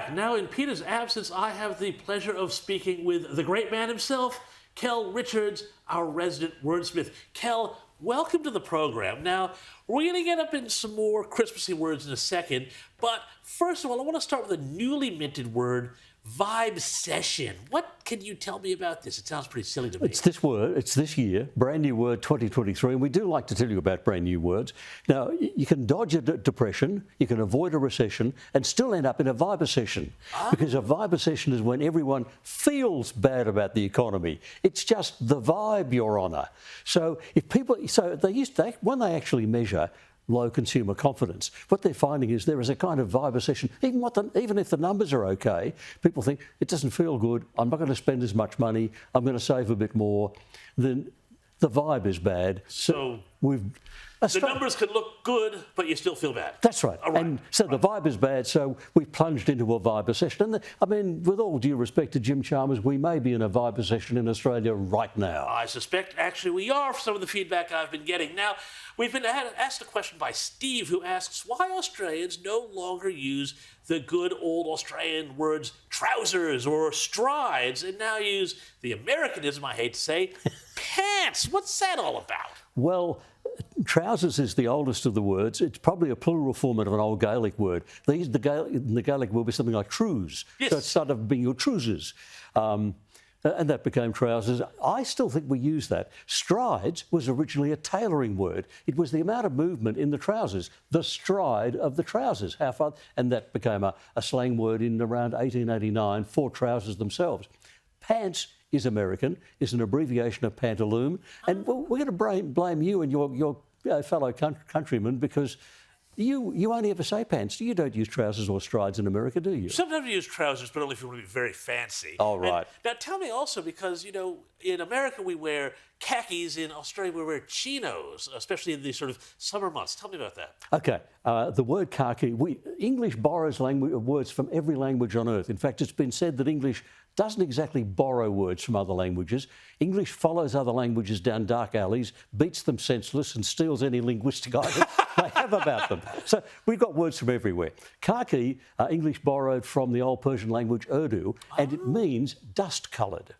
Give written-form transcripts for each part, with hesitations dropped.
back. Now, in Peter's absence, I have the pleasure of speaking with the great man himself, Kel Richards, our resident wordsmith. Kel, welcome to the program. Now, we're going to get up in some more Christmassy words in a second, but first of all, I want to start with a newly minted word, vibecession. What can you tell me about this? It sounds pretty silly to me. It's this word, it's this year, brand new word 2023, and we do like to tell you about brand new words. Now, you can dodge a depression, you can avoid a recession, and still end up in a vibecession. Because a vibecession is when everyone feels bad about the economy. It's just the vibe you're on. So if people, when they actually measure low consumer confidence, what they're finding is there is a kind of vibecession. Even if the numbers are okay, people think it doesn't feel good. I'm not going to spend as much money. I'm going to save a bit more. Then the vibe is bad. So the numbers can look good, but you still feel bad. That's right. And so the vibe is bad, so we've plunged into a vibecession. And I mean, with all due respect to Jim Chalmers, we may be in a vibecession in Australia right now. I suspect, actually, we are, for some of the feedback I've been getting. Now, we've been asked a question by Steve, who asks why Australians no longer use the good old Australian words trousers or strides and now use the Americanism, I hate to say, pants. What's that all about? Well, trousers is the oldest of the words. It's probably a plural form of an old Gaelic word. The Gaelic will be something like trews. Yes. So it started off being your trousers. And that became trousers. I still think we use that. Strides was originally a tailoring word. It was the amount of movement in the trousers, the stride of the trousers. How far? And that became a slang word in around 1889 for trousers themselves. Pants is American, is an abbreviation of pantaloon. And we're going to blame you and your fellow countrymen because you only ever say pants. You don't use trousers or strides in America, do you? Sometimes you use trousers, but only if you want to be very fancy. Oh, right. And now tell me also, because, you know, in America we wear khakis, in Australia we wear chinos, especially in these sort of summer months. Tell me about that. Okay, the word khaki, English borrows words from every language on earth. In fact, it's been said that English doesn't exactly borrow words from other languages. English follows other languages down dark alleys, beats them senseless and steals any linguistic items they have about them. So we've got words from everywhere. Khaki, English borrowed from the old Persian language Urdu, and it means dust-coloured.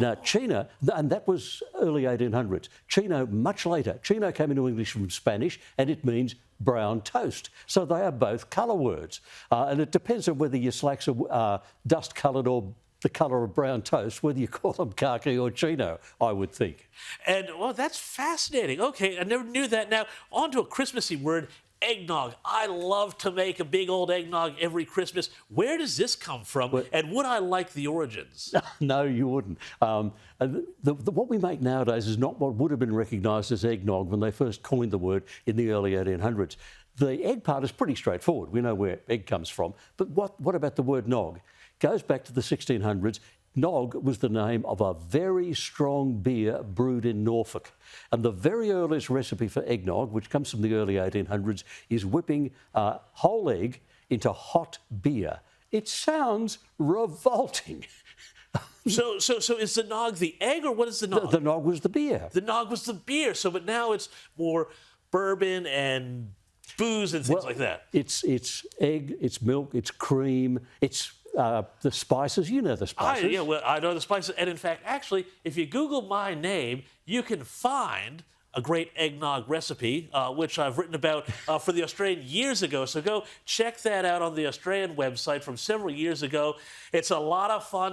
Now, chino, and that was early 1800s. Chino, much later. Chino came into English from Spanish, and it means brown toast. So they are both colour words. And it depends on whether your slacks are dust-coloured or the colour of brown toast, whether you call them khaki or chino, I would think. And, well, that's fascinating. Okay, I never knew that. Now, on to a Christmassy word, eggnog. I love to make a big old eggnog every Christmas. Where does this come from, and would I like the origins? No, you wouldn't. What we make nowadays is not what would have been recognised as eggnog when they first coined the word in the early 1800s. The egg part is pretty straightforward. We know where egg comes from. But what about the word nog? Goes back to the 1600s. Nog was the name of a very strong beer brewed in Norfolk. And the very earliest recipe for eggnog, which comes from the early 1800s, is whipping a whole egg into hot beer. It sounds revolting. So is the nog the egg, or what is the nog? The nog was the beer. The nog was the beer. So, but now it's more bourbon and booze and things like that. It's egg, it's milk, it's cream, it's the spices. You know the spices. I know the spices. And in fact, actually, if you Google my name, you can find a great eggnog recipe, which I've written about for the Australian years ago. So go check that out on the Australian website from several years ago. It's a lot of fun.